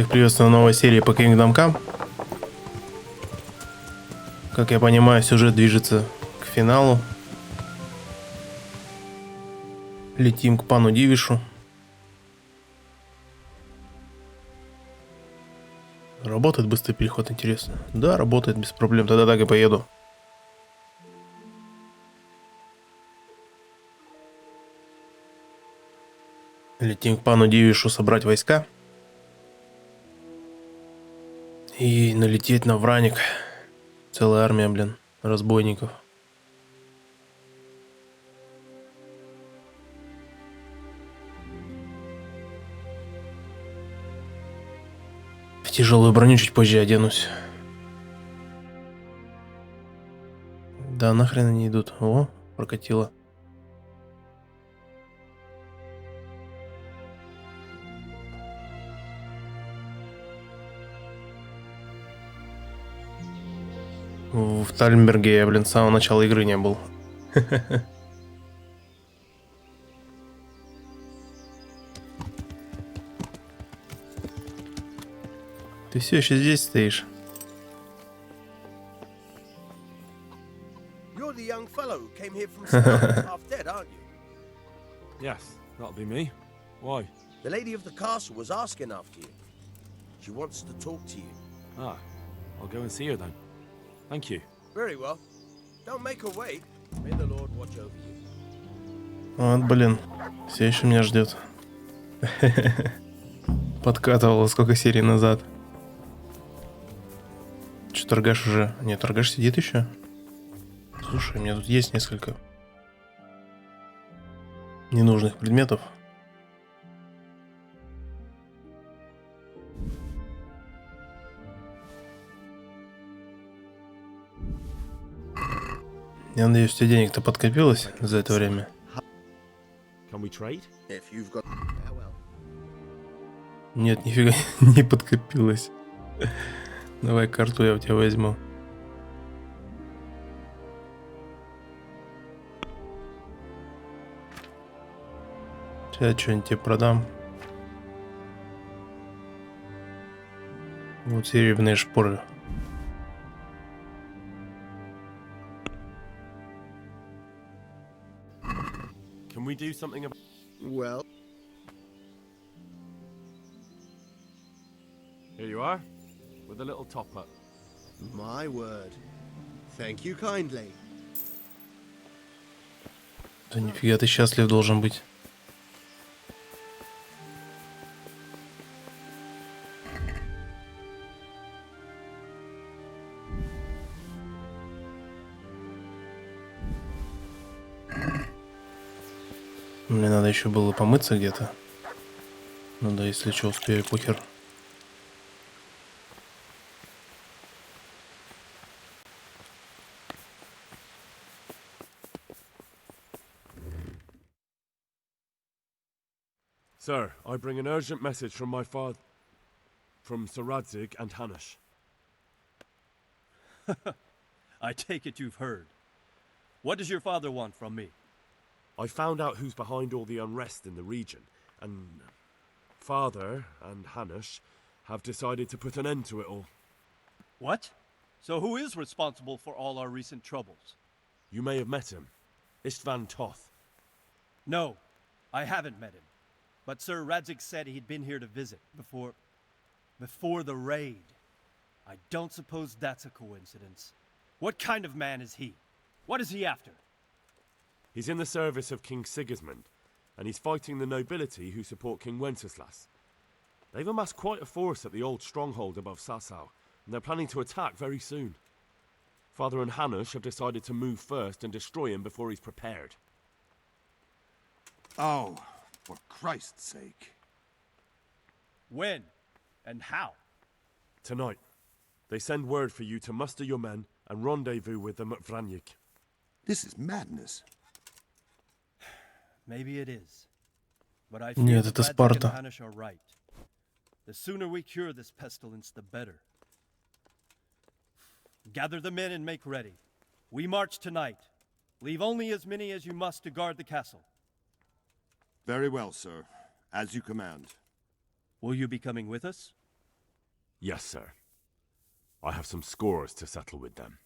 Всех приветствую на новой серии по Kingdom Come. Как я понимаю, сюжет движется к финалу. Летим к пану Дивишу. Работает быстрый переход, интересно? Да, работает без проблем, тогда так и поеду. Летим к пану Дивишу собрать войска. И налететь на Враник. Целая армия, блин, разбойников. В тяжелую броню чуть позже оденусь. Да нахрен они идут. О, прокатило. В Тальмберге я, блин, с самого начала игры не был. Ты все еще здесь стоишь? You're the young fellow who came here from Stoke, half dead, aren't you? Yes, that'll be me. Why? The lady of the castle was asking after you. She wants to talk to you. Ah, I'll go and see her then. Thank you. Very well. Don't make her wait. May the Lord watch over you. Вот, блин, все еще меня ждет. Подкатывало сколько серий назад. Че, торгаш уже? Нет, торгаш сидит еще? Слушай, у меня тут есть несколько ненужных предметов. Я надеюсь, у тебя денег-то подкопилось за это время. Can we trade? If you've got... Farewell. Нет, нифига не подкопилось. Давай карту я у тебя возьму. Сейчас что-нибудь тебе продам. Вот серебряные шпоры. Can we do something about... Well... Here you are, with a little top-up. My word. Thank you kindly. Да нифига, ты счастлив должен быть. Мне надо еще было помыться где-то. Ну да, если что, успею, похер. Sir, I bring an urgent message from my father... From Sir Radzig and Hanush. I take it you've heard. What does your father want from me? I found out who's behind all the unrest in the region, and... Father and Hanush have decided to put an end to it all. What? So who is responsible for all our recent troubles? You may have met him. Istvan Toth. No, I haven't met him. But Sir Radzig said he'd been here to visit before the raid. I don't suppose that's a coincidence. What kind of man is he? What is he after? He's in the service of King Sigismund, and he's fighting the nobility who support King Wenceslas. They've amassed quite a force at the old stronghold above Sasau, and they're planning to attack very soon. Father and Hanush have decided to move first and destroy him before he's prepared. Oh, for Christ's sake. When? And how? Tonight, they send word for you to muster your men and rendezvous with them at Vranike. This is madness. Maybe it is. But I fear Нет, that это Radzig and Спарта. Hanush are right. The sooner we cure this pestilence, the better. Gather the men and make ready. We march tonight. Leave only as many as you must to guard the castle. Very well, sir. As you command. Will you be coming with us? Yes, sir. I have some scores to settle with them.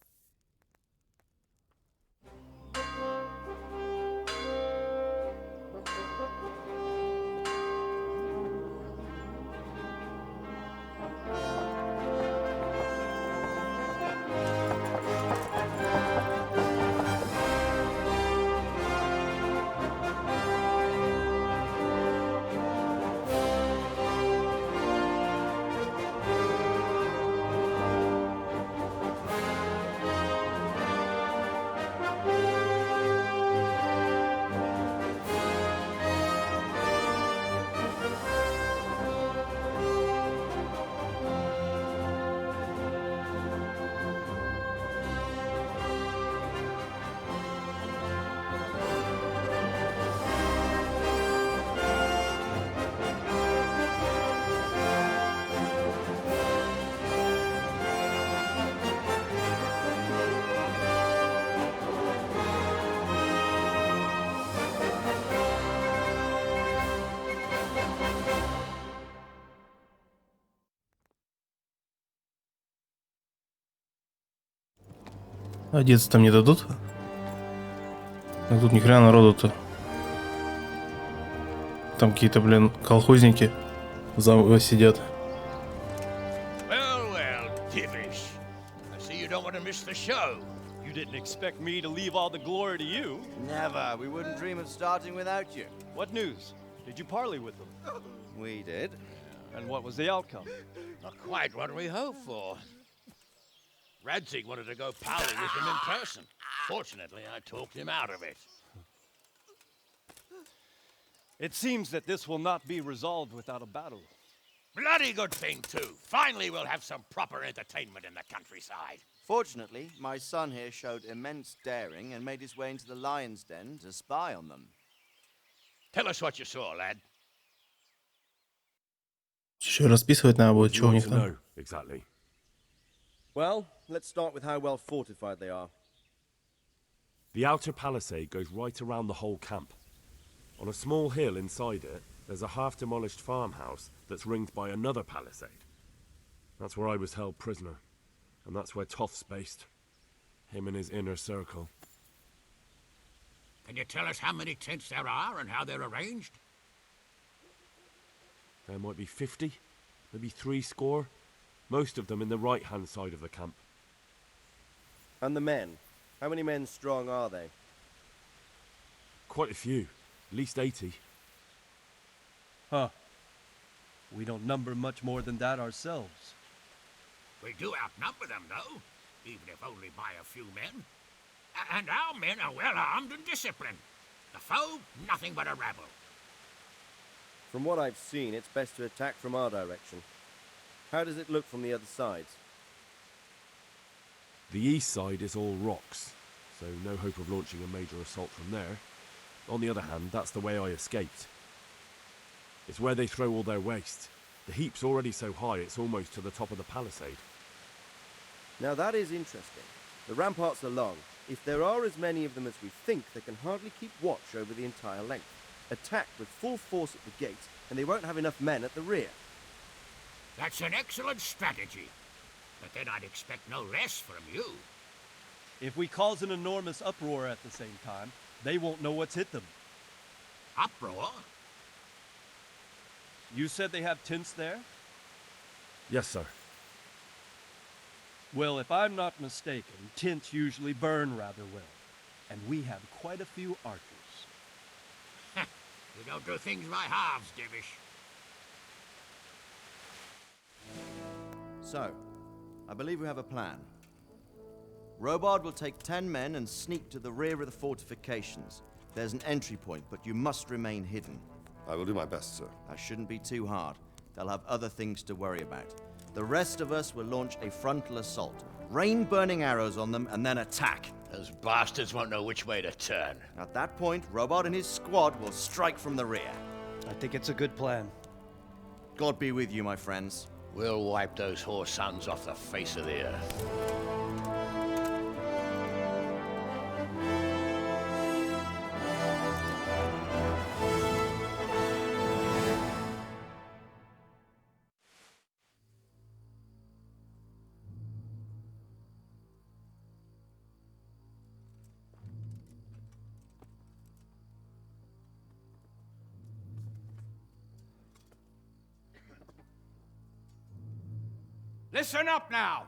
Одеться там не дадут? А тут ни хрена народу-то. Там какие-то, блин, колхозники сидят. Well, well, Divish. I see you don't want to miss the show. You didn't expect me to leave all the glory to you. Never. We wouldn't dream of starting without you. What news? Did you parley with them? We did. And what was the outcome? Not quite what we hoped for. Radzig wanted to go parley with him in person. Fortunately, I talked him out of it. It seems that this will not be resolved without a battle. Bloody good thing, too. Finally, we'll have some proper entertainment in the countryside. Fortunately, my son here showed immense daring and made his way into the lion's den to spy on them. Tell us what you saw, lad. Еще расписывать надо будет, Would you что у like них to там. know exactly? Well, let's start with how well fortified they are. The outer palisade goes right around the whole camp. On a small hill inside it, there's a half-demolished farmhouse that's ringed by another palisade. That's where I was held prisoner, and that's where Toth's based. Him and his inner circle. Can you tell us how many tents there are and how they're arranged? There might be 50, maybe 60. Most of them in the right-hand side of the camp. And the men? How many men strong are they? Quite a few, at least 80. Huh. We don't number much more than that ourselves. We do outnumber them, though, even if only by a few men. And our men are well armed and disciplined. The foe, nothing but a rabble. From what I've seen, it's best to attack from our direction. How does it look from the other sides? The east side is all rocks, so no hope of launching a major assault from there. On the other hand, that's the way I escaped. It's where they throw all their waste. The heap's already so high it's almost to the top of the palisade. Now that is interesting. The ramparts are long. If there are as many of them as we think, they can hardly keep watch over the entire length. Attack with full force at the gates, and they won't have enough men at the rear. That's an excellent strategy. But then I'd expect no less from you. If we cause an enormous uproar at the same time, they won't know what's hit them. Uproar? You said they have tents there? Yes, sir. Well, if I'm not mistaken, tents usually burn rather well. And we have quite a few archers. You don't do things by halves, Divish. So, I believe we have a plan. Robard will take 10 men and sneak to the rear of the fortifications. There's an entry point, but you must remain hidden. I will do my best, sir. That shouldn't be too hard. They'll have other things to worry about. The rest of us will launch a frontal assault. Rain burning arrows on them and then attack. Those bastards won't know which way to turn. At that point, Robard and his squad will strike from the rear. I think it's a good plan. God be with you, my friends. We'll wipe those whore sons off the face of the earth. Listen up now.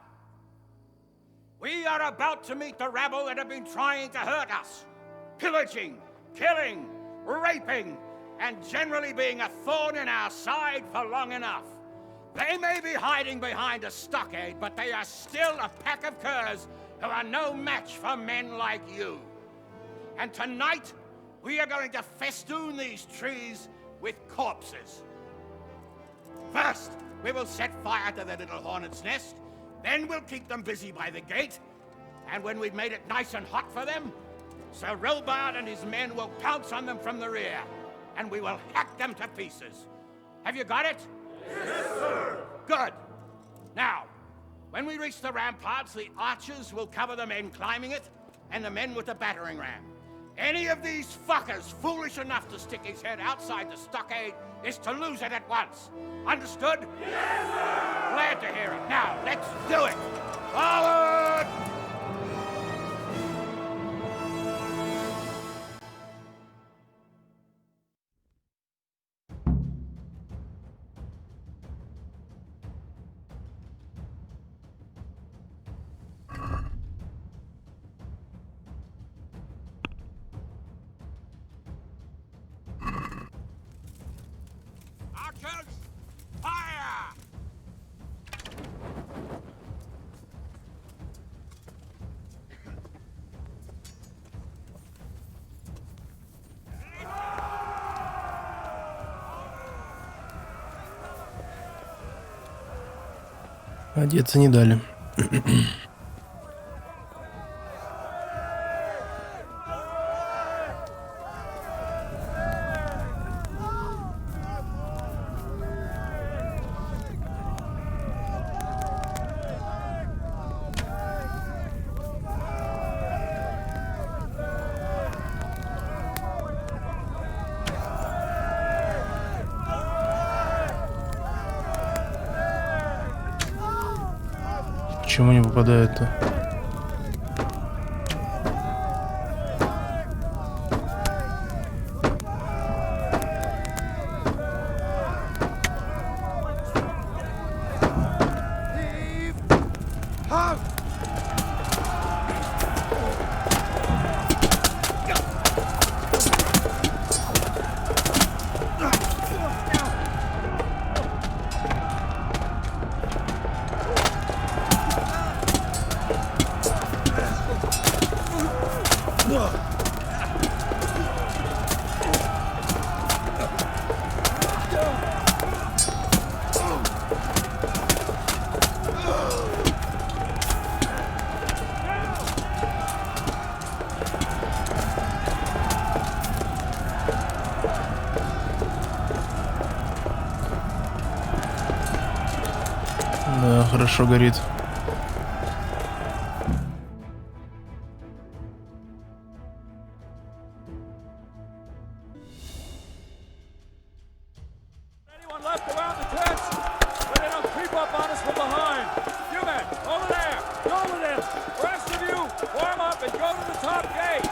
We are about to meet the rabble that have been trying to hurt us. Pillaging, killing, raping, and generally being a thorn in our side for long enough. They may be hiding behind a stockade, but they are still a pack of curs who are no match for men like you. And tonight, we are going to festoon these trees with corpses. First, we will set fire to their little hornet's nest. Then we'll keep them busy by the gate. And when we've made it nice and hot for them, Sir Robard and his men will pounce on them from the rear. And we will hack them to pieces. Have you got it? Yes, sir! Good. Now, when we reach the ramparts, the archers will cover the men climbing it, and the men with the battering ram. Any of these fuckers foolish enough to stick his head outside the stockade is to lose it at once. Understood? Yes, sir! Glad to hear it. Now, let's do it! Forward! Archers, fire! Одеться не дали. Почему не попадает-то? Да, хорошо горит. Anyone left around the tents? So they don't creep up on us from behind. You men, over there, go with them. The rest of you, warm up and go to the top gate.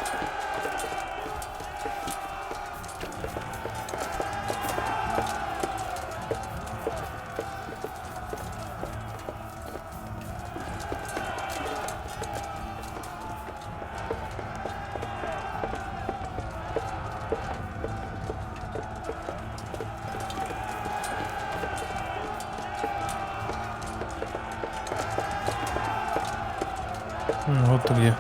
Вот ты где.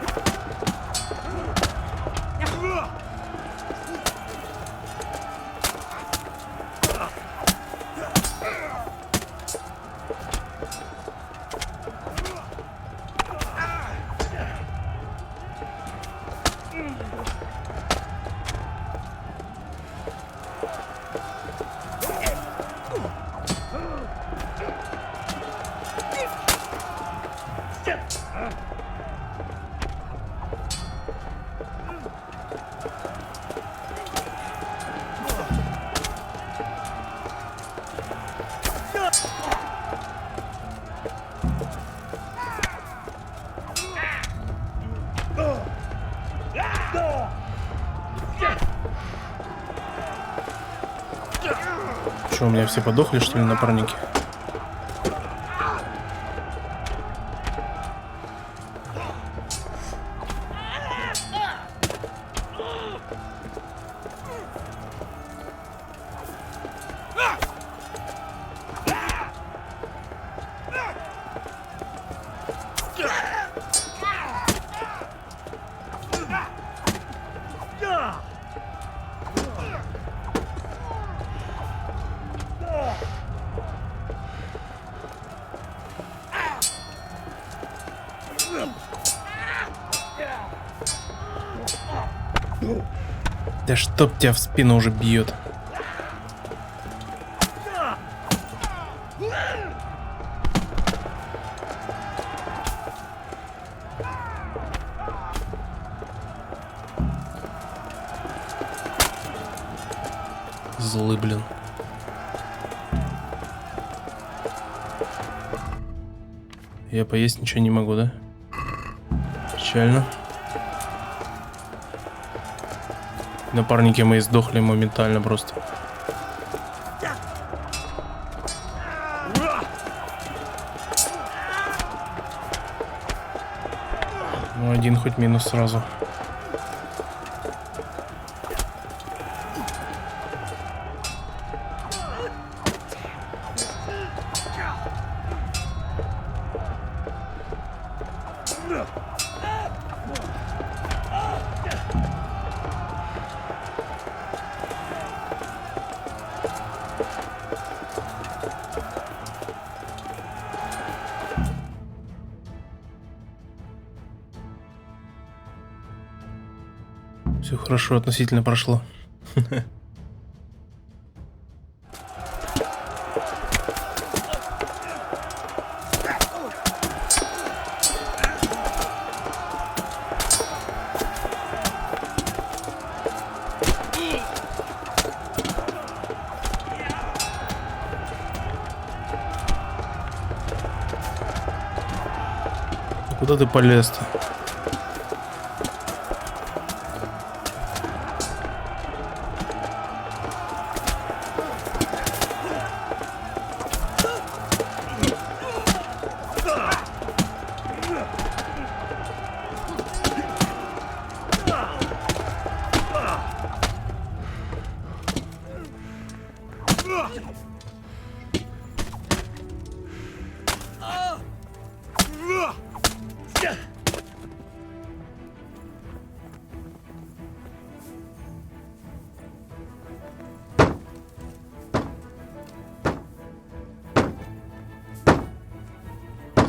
Что, у меня все подохли, что ли, напарники? Да чтоб тебя в спину уже бьет. Злый, блин. Я поесть ничего не могу, да? Печально. Напарники мои сдохли моментально просто. Ну, один хоть минус сразу. Все хорошо относительно прошло. Куда ты полез-то?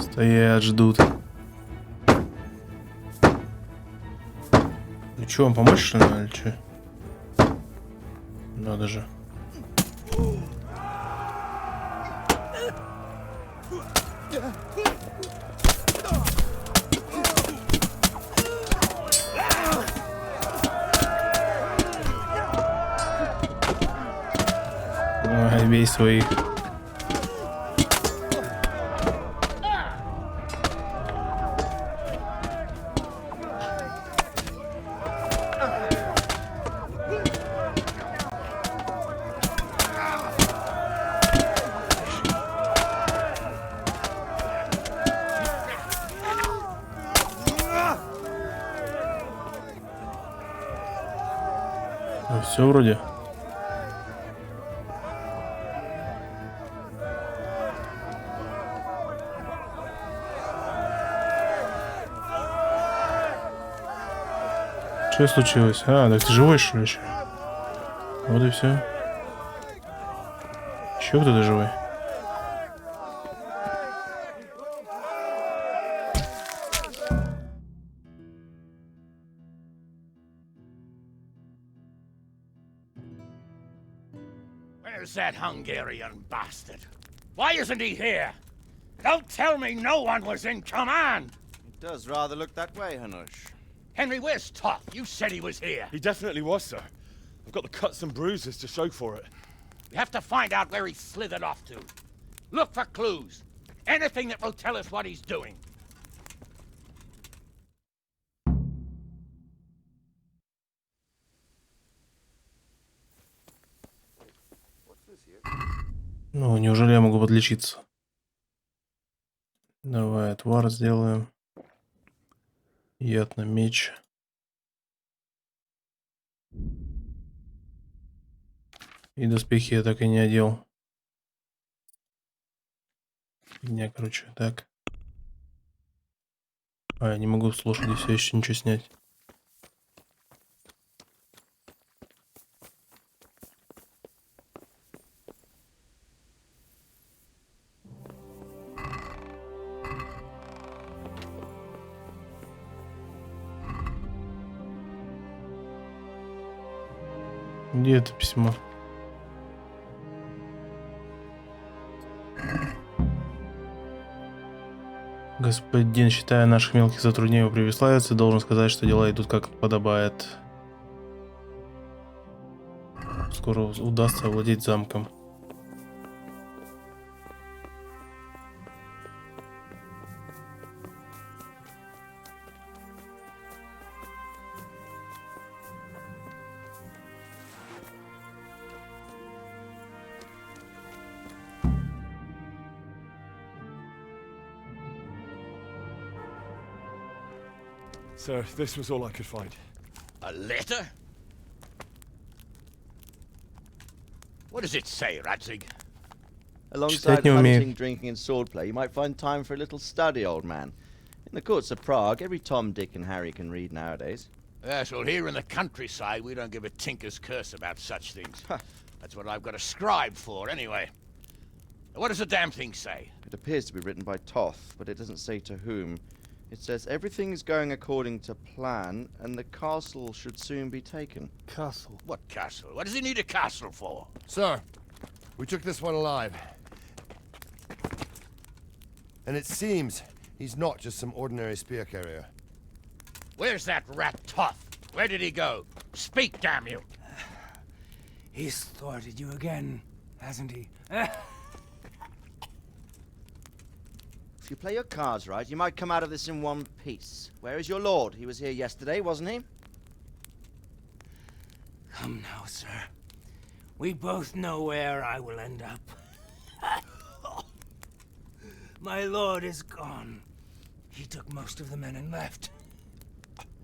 Стоят, ждут. Ну что, вам помочь, что ли, или что? Надо же. Ой, бей своих. Ну все вроде. Что случилось? А, так ты живой, что ли, еще? Вот и все. Еще кто-то живой? Where's that Hungarian bastard? Why isn't he here? Don't tell me no one was in command! It does rather look that way, Hanush. Henry, where's Toff? You said he was here. He definitely was, sir. I've got the cuts and bruises to show for it. We have to find out where he slithered off to. Look for clues. Anything that will tell us what he's doing. Ну, неужели я могу подлечиться? Давай отвар сделаем. Яд на меч. И доспехи я так и не одел. Фигня, короче, так. А, я не могу с лошади все еще ничего снять. Где это письмо? Господин, считая наших мелких затруднений превиславиться, должен сказать, что дела идут как подобает. Скоро удастся овладеть замком. Sir, this was all I could find. A letter? What does it say, Radzig? Alongside Читать не умею. hunting, drinking, and swordplay, you might find time for a little study, old man. In the courts of Prague, every Tom, Dick, and Harry can read nowadays. Yes, well, here in the countryside, we don't give a tinker's curse about such things. That's what I've got a scribe for, anyway. What does the damn thing say? It appears to be written by Toth, but it doesn't say to whom. It says everything is going according to plan, and the castle should soon be taken. Castle. What castle? What does he need a castle for? Sir, we took this one alive. And it seems he's not just some ordinary spear carrier. Where's that rat Toth? Where did he go? Speak, damn you! He's thwarted you again, hasn't he? If you play your cards right, you might come out of this in one piece. Where is your lord? He was here yesterday, wasn't he? Come now, sir. We both know where I will end up. My lord is gone. He took most of the men and left.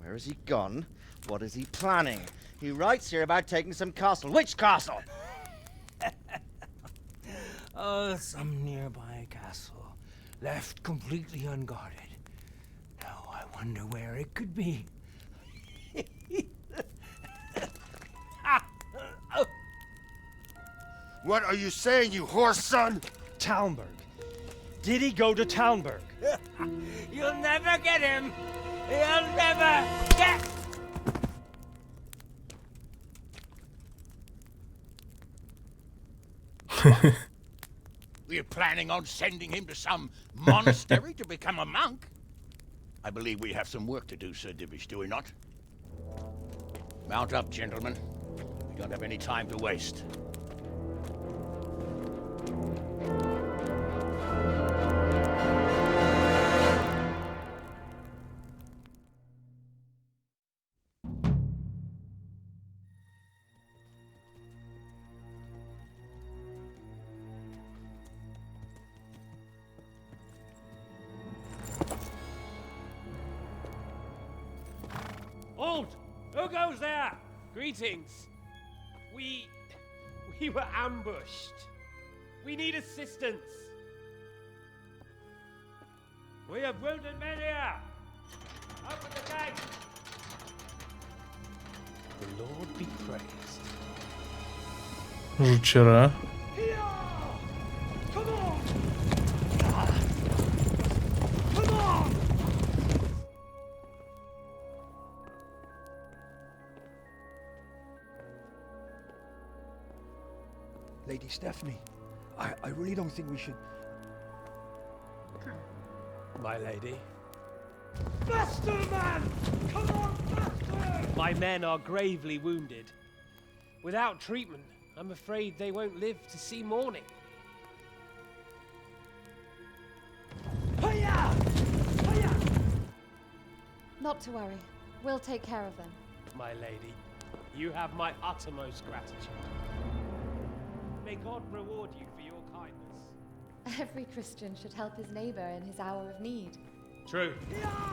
Where has he gone? What is he planning? He writes here about taking some castle. Which castle? Oh, some nearby castle. Left completely unguarded. Now I wonder where it could be. What are you saying, you horse son? Talmberg. Did he go to Talmberg? You'll never get him. You'll never get. Were you planning on sending him to some monastery to become a monk? I believe we have some work to do, Sir Divish, do we not? Mount up, gentlemen. We don't have any time to waste. Halt! Who goes there? Greetings. We were ambushed. We need assistance. We have wounded men here. Open the gate. The Lord be praised. Вчера. Come on! Come on! Lady Stephanie, I really don't think we should. My lady. Faster, man! Come on, faster! My men are gravely wounded. Without treatment, I'm afraid they won't live to see morning. Hiya! Hiya! Not to worry. We'll take care of them. My lady, you have my uttermost gratitude. May God reward you for your kindness. Every Christian should help his neighbor in his hour of need. True.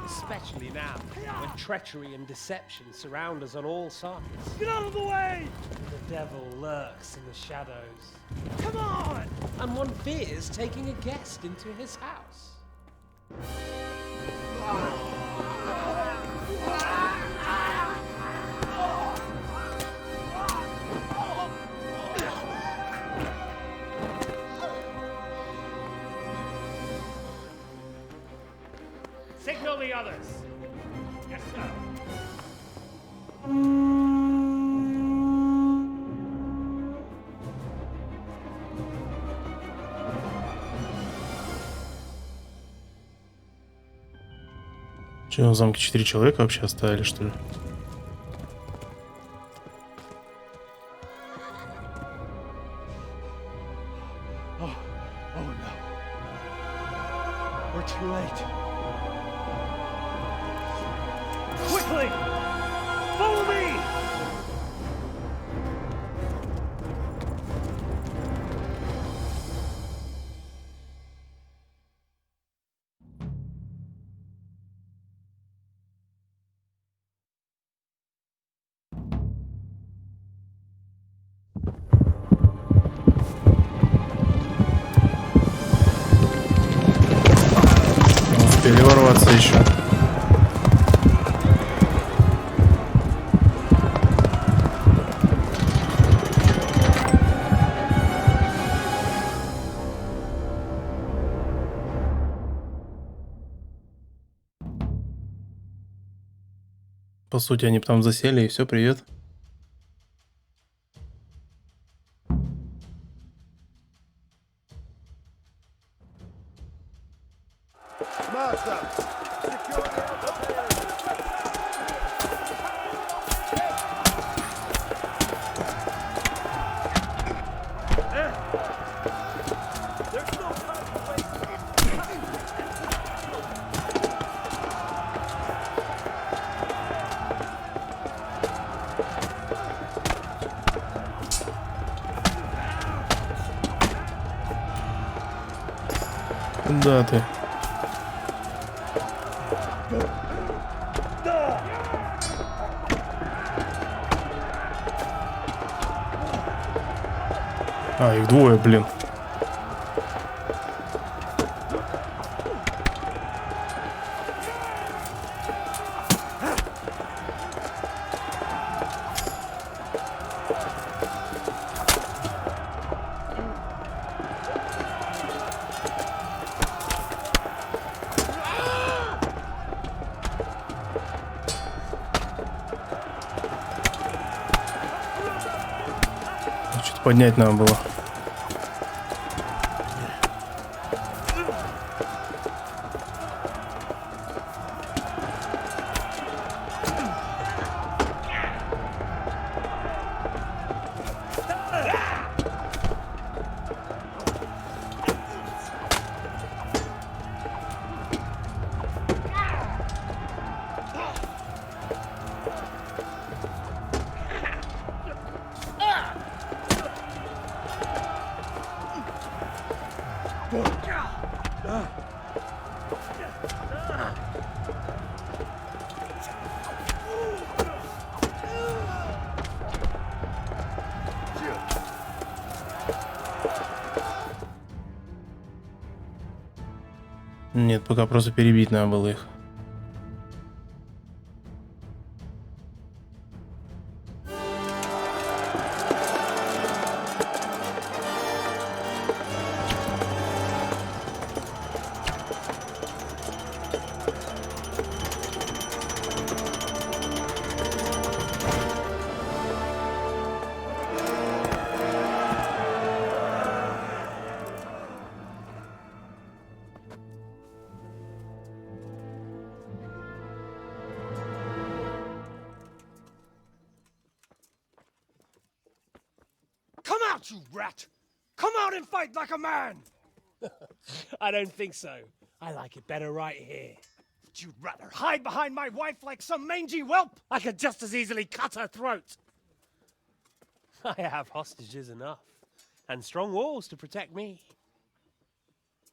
Especially now, when treachery and deception surround us on all sides. Get out of the way! The devil lurks in the shadows. Come on! And one fears taking a guest into his house. Signal the others. Yes, sir. Че, на замке 4 человека вообще оставили, что ли? Oh no. We're too late. Quickly! Follow me! Успели ворваться еще. По сути, они там засели, и все, привет. Куда ты? А, их двое, блин. Что-то поднять надо было. Нет, пока просто перебить надо было их. Come out, you rat! Come out and fight like a man! I don't think so. I like it better right here. But you'd rather hide behind my wife like some mangy whelp? I could just as easily cut her throat. I have hostages enough. And strong walls to protect me.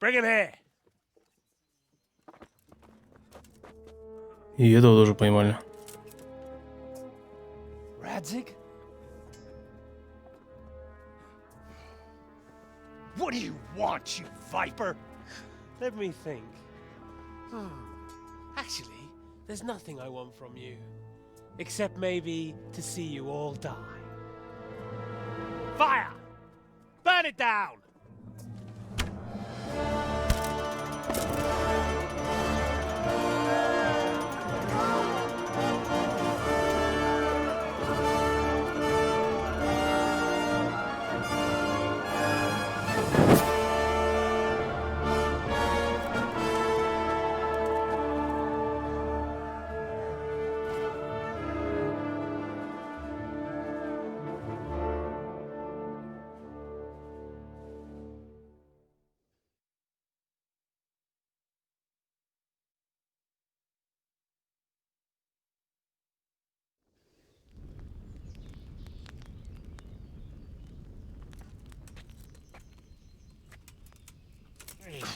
Bring him here. И этого тоже поймали. Radzig? What do you want, you viper? Let me think. Actually, there's nothing I want from you. Except maybe to see you all die. Fire! Burn it down!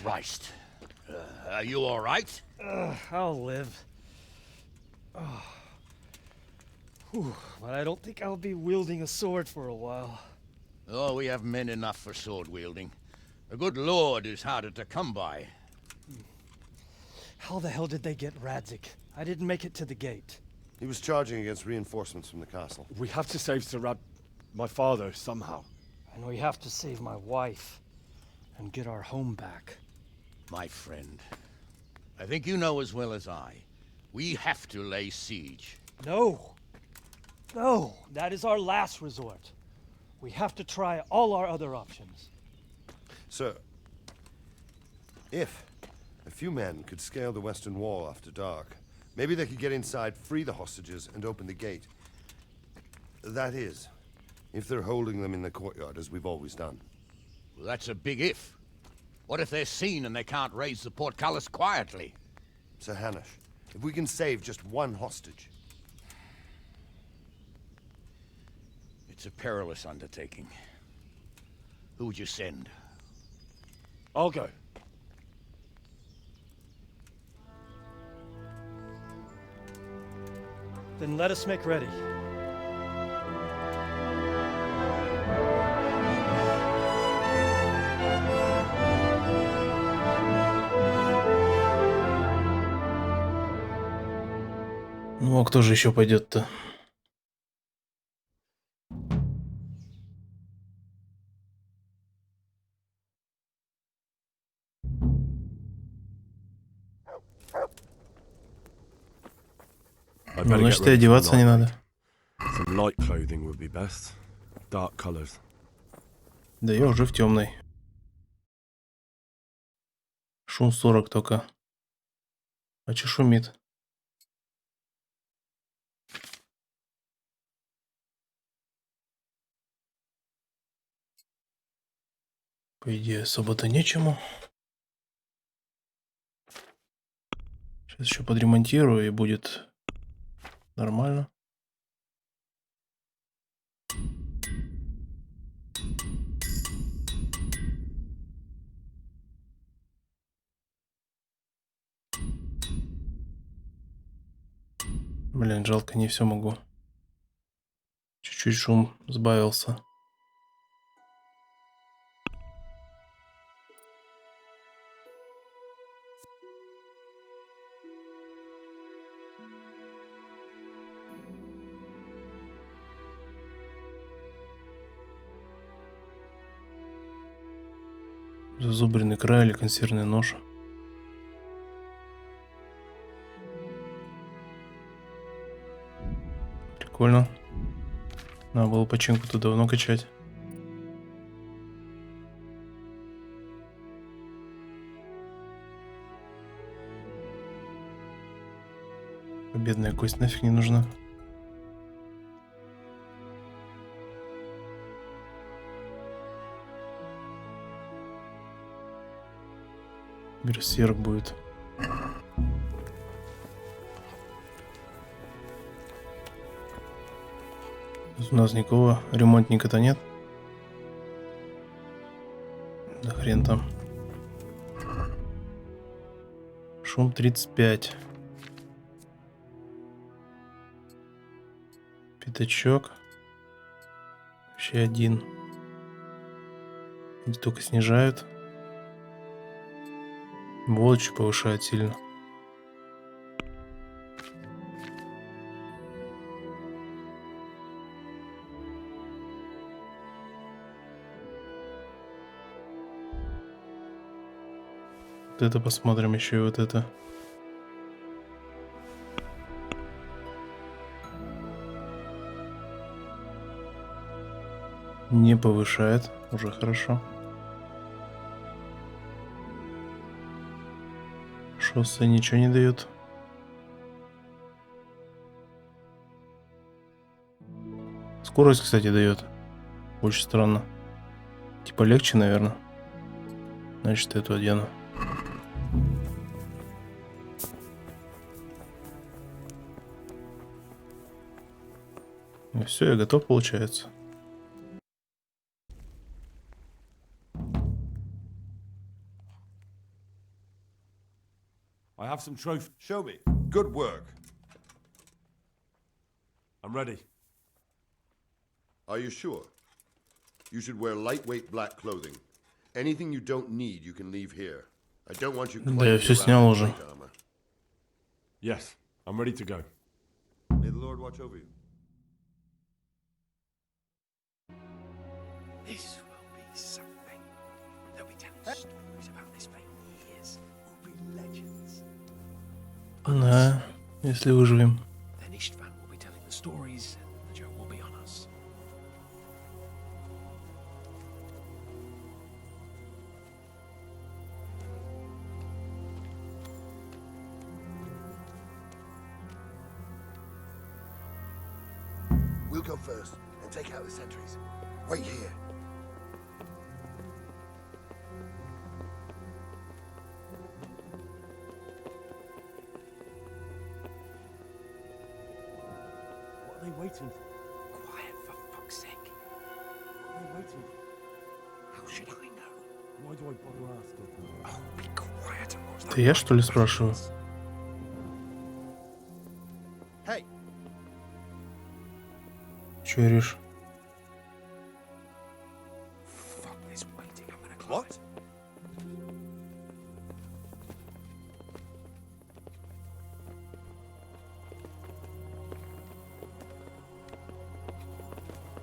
Christ. Are you all right? I'll live. Oh. Whew, but I don't think I'll be wielding a sword for a while. Oh, we have men enough for sword wielding. A good lord is harder to come by. How the hell did they get Radzik? I didn't make it to the gate. He was charging against reinforcements from the castle. We have to save Sir my father, somehow. And we have to save my wife and get our home back. My friend, I think you know as well as I. We have to lay siege. No. No, that is our last resort. We have to try all our other options. Sir, if a few men could scale the western wall after dark, maybe they could get inside, free the hostages, and open the gate. That is, if they're holding them in the courtyard as we've always done. Well, that's a big if. What if they're seen and they can't raise the portcullis quietly? Sir Hanush, if we can save just one hostage. It's a perilous undertaking. Who would you send? I'll go. Then let us make ready. Ну а кто же еще пойдет-то? Ну, значит, и одеваться не надо. Some light clothing would be best. Dark colors. Да я уже в темной. Шум 40 только. А че шумит? По идее, особо-то нечему. Сейчас еще подремонтирую и будет нормально. Блин, жалко, не все могу. Чуть-чуть шум сбавился. Зазубренный край или консервный нож. Прикольно. Надо было починку-то давно качать. Бедная кость нафиг не нужна. Берсерк будет. У нас никакого ремонтника-то нет. Да хрен там. Шум 35. Пятачок. Вообще один. Эти только снижают. Волочи повышают сильно. Вот это посмотрим еще и вот это. Не повышает, уже хорошо. Шоссе ничего не дает. Скорость, кстати, дает. Очень странно. Типа легче, наверное. Значит, эту одену. Ну все, я готов, получается. have some trophies. Show me. Good work. I'm ready. Are you sure? You should wear lightweight black clothing. Anything you don't need, you can leave here. I don't want you Да, я все снял уже. armor. Yes, I'm ready to go. May the Lord watch over you. This will be something. They'll be telling stories about this for years. We'll be legends. Да, если выживем. Then Istvan will be telling the stories, and the joke will be on us. We'll go first and take out the sentries. Wait here. What are they waiting for? Quiet, for fuck's sake. What are they waiting for? How should I know? Why do I bother asking? Oh, be quiet and watch Это я, что ли, спрашиваю? Hey, Че, Ириш? Fuck this waiting. I'm gonna close it.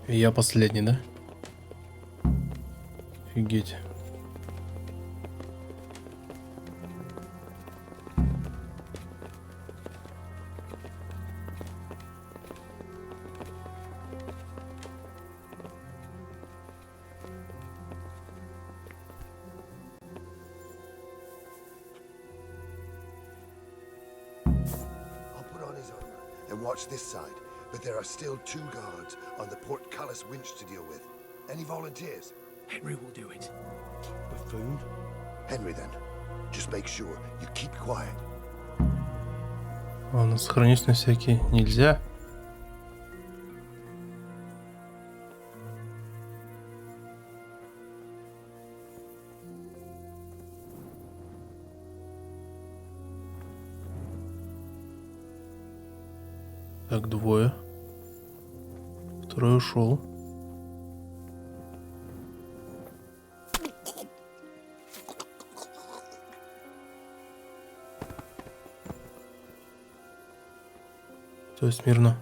Я последний, да? Офигеть. I'll put on his armor and watch this side. But there are still 2 guards on the portcullis winch to deal with. Any volunteers? Henry will do it. Buffoon? Henry, then. Just make sure you keep quiet. Ладно, сохранюсь на всякий. Нельзя. Так, 2. Второй ушел. Стой смирно.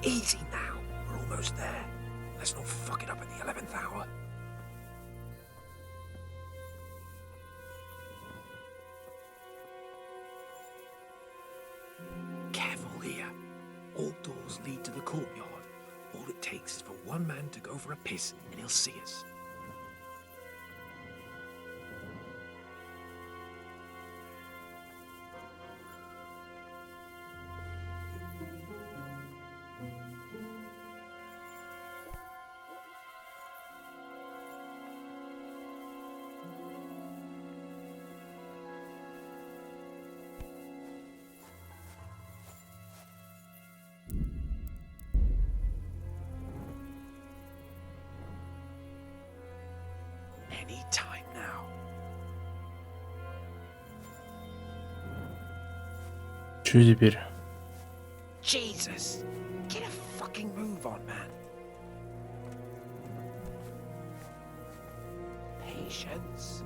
Easy now. We're almost there. Let's not fuck it up at the 11th hour. Careful here. All doors lead to the courtyard. All it takes is for one man to go for a piss and he'll see us. Any time now. Че теперь? Jesus! Get a fucking move on, man. Patience.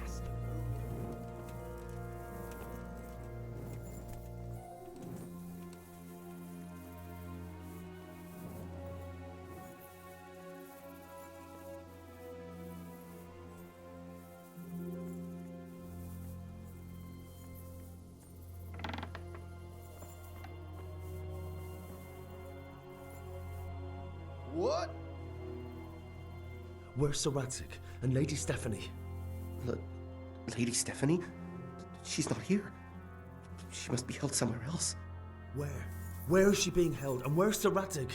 Has to move. what? Where's Sir Radzik and Lady Stephanie? Lady Stephanie? She's not here. She must be held somewhere else. Where? Where is she being held? And where's Sir Radzik?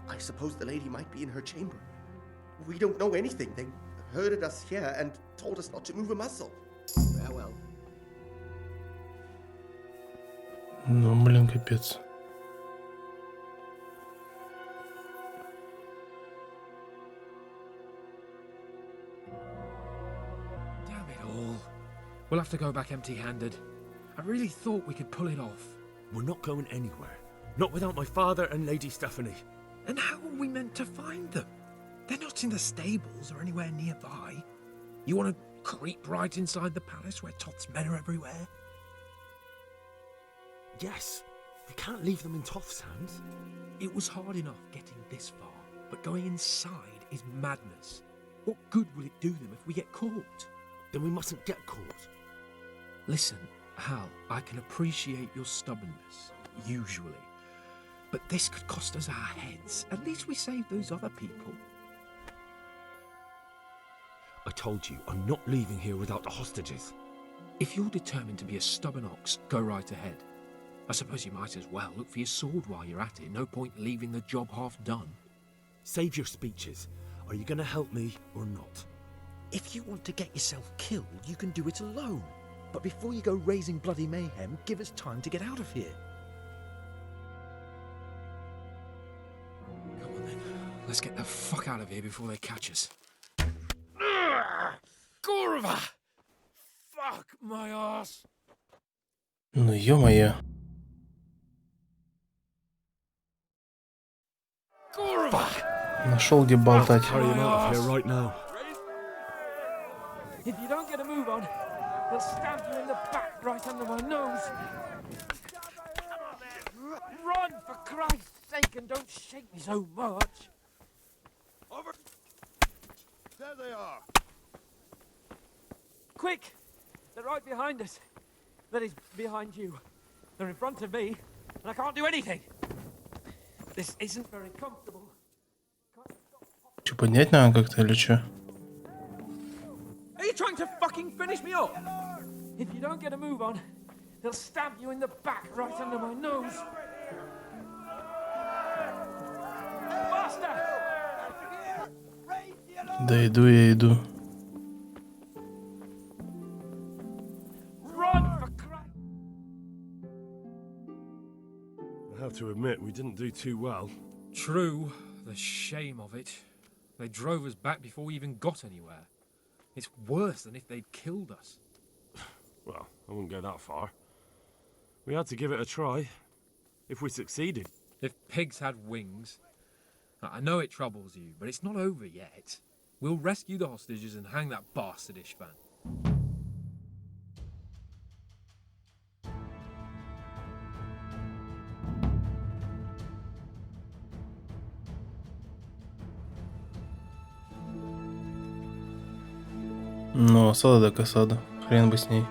I suppose the lady might be in her chamber. We don't know anything. They herded us here and told us not to move a muscle. Well. Ну, блин, капец. Damn it all. We'll have to go back empty-handed. I really thought we could pull it off. We're not going anywhere. Not without my father and Lady Stephanie. And how are we meant to find them? They're not in the stables or anywhere nearby. You want to creep right inside the palace where Toth's men are everywhere? Yes. We can't leave them in Toth's hands. It was hard enough getting this far, but going inside is madness. What good will it do them if we get caught? Then we mustn't get caught. Listen, Hal, I can appreciate your stubbornness, usually. But this could cost us our heads. At least we saved those other people. I told you, I'm not leaving here without the hostages. If you're determined to be a stubborn ox, go right ahead. I suppose you might as well look for your sword while you're at it. No point leaving the job half done. Save your speeches. Are you going to help me or not? If you want to get yourself killed, you can do it alone. But before you go raising bloody mayhem, give us time to get out of here. Come on then. Let's get the fuck out of here before they catch us. Kurva! Fuck my ass! Ну, ё-моё. Нашел где болтать. If you don't get a move on, they'll stab you in the back right under my nose. Run, for Christ's sake, and don't shake me so much. Over. There they are. Quick! They're right behind us. That is, behind you. They're in front of me, and I can't do anything. This isn't very comfortable. Че, поднять надо как-то или что? Are you trying to fucking finish me off? If you don't get a move on, they'll stab you in the back right under my nose. Faster! Да иду я иду. Run for Christ! I have to admit, we didn't do too well. True, the shame of it. They drove us back before we even got anywhere. It's worse than if they'd killed us. Well, I wouldn't go that far. We had to give it a try. If we succeeded. If pigs had wings. I know it troubles you, but it's not over yet. We'll rescue the hostages and hang that bastard Ishvan. Ну, осада так осада. Хрен бы с ней.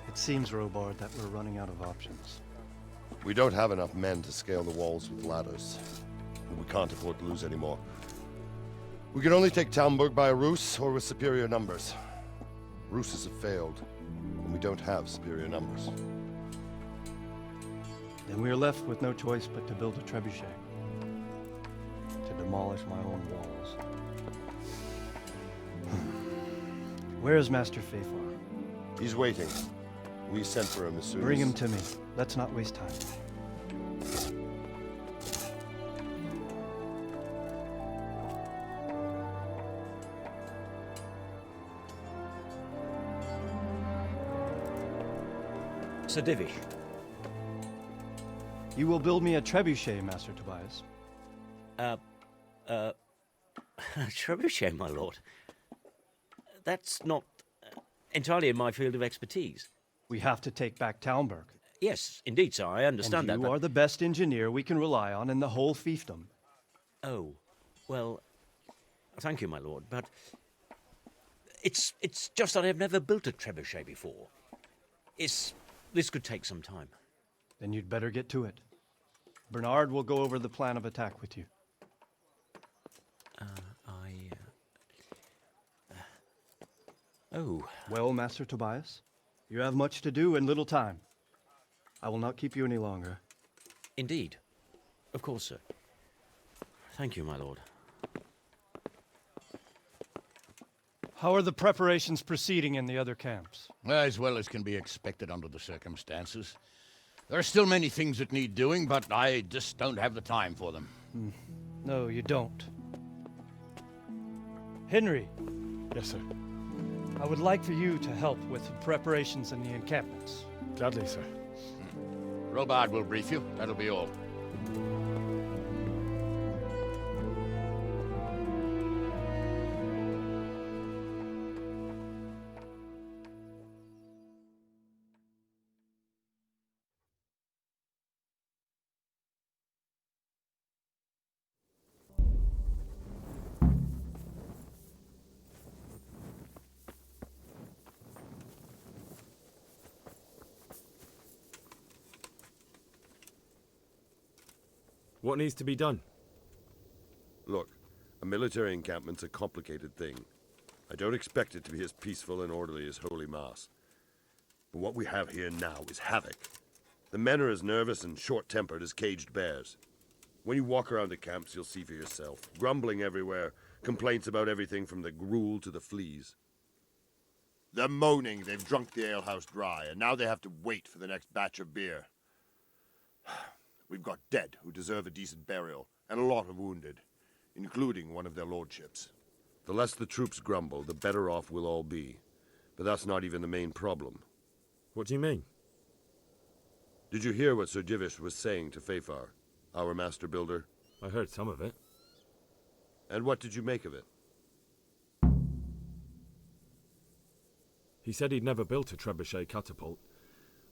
It seems, Robard, that we're running out of options. We don't have enough men to scale the walls with ladders. And we can't afford to lose any more. We can only take Talmberg by a ruse or with superior numbers. Ruses have failed, and we don't have superior numbers. Then we are left with no choice but to build a trebuchet. To demolish my own walls. Where is Master Fafar? He's waiting. We sent for him as soon as... Bring him to me. Let's not waste time. Sir Divish. You will build me a trebuchet, Master Tobias. Trebuchet, my lord. That's not entirely in my field of expertise. We have to take back Talmberg. Yes, indeed, sir, I understand and that. You are the best engineer we can rely on in the whole fiefdom. Oh, well, thank you, my lord, but It's just that I've never built a trebuchet before. This could take some time. Then you'd better get to it. Bernard will go over the plan of attack with you. Oh. Well, Master Tobias, you have much to do and little time. I will not keep you any longer. Indeed. Of course, sir. Thank you, my lord. How are the preparations proceeding in the other camps? As well as can be expected under the circumstances. There are still many things that need doing, but I just don't have the time for them. No, you don't. Henry. Yes, sir. I would like for you to help with the preparations in the encampments. Gladly, sir. Robard will brief you. That'll be all. What needs to be done? Look, a military encampment's a complicated thing. I don't expect it to be as peaceful and orderly as Holy Mass. But what we have here now is havoc. The men are as nervous and short-tempered as caged bears. When you walk around the camps, you'll see for yourself. Grumbling everywhere, complaints about everything from the gruel to the fleas. They're moaning they've drunk the alehouse dry, and now they have to wait for the next batch of beer. We've got dead who deserve a decent burial, and a lot of wounded, including one of their lordships. The less the troops grumble, the better off we'll all be. But that's not even the main problem. What do you mean? Did you hear what Sir Divish was saying to Fafar, our master builder? I heard some of it. And what did you make of it? He said he'd never built a trebuchet catapult.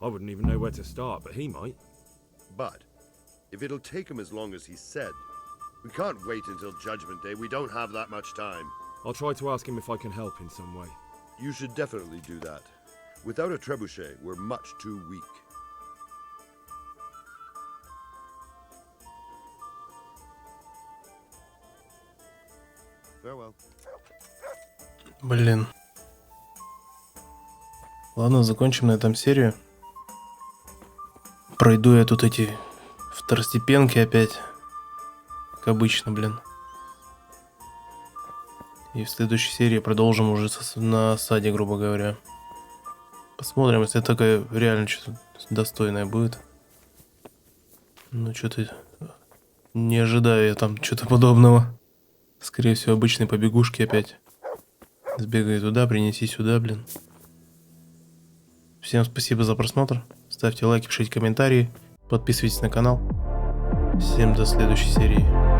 I wouldn't even know where to start, but he might. But if it'll take him as long as he said, we can't wait until Judgment Day. We don't have that much time. I'll try to ask him if I can help in some way. You should definitely do that. Without a trebuchet, we're much too weak. Farewell. Блин. Ладно, закончим на этом серию. Пройду я тут эти второстепенки опять. Как обычно, блин. И в следующей серии продолжим уже на осаде, грубо говоря. Посмотрим, если такое реально что-то достойное будет. Ну, что-то не ожидаю я там что-то подобного. Скорее всего, обычные побегушки опять. Сбегай туда, принеси сюда, блин. Всем спасибо за просмотр. Ставьте лайки, пишите комментарии. Подписывайтесь на канал. Всем до следующей серии.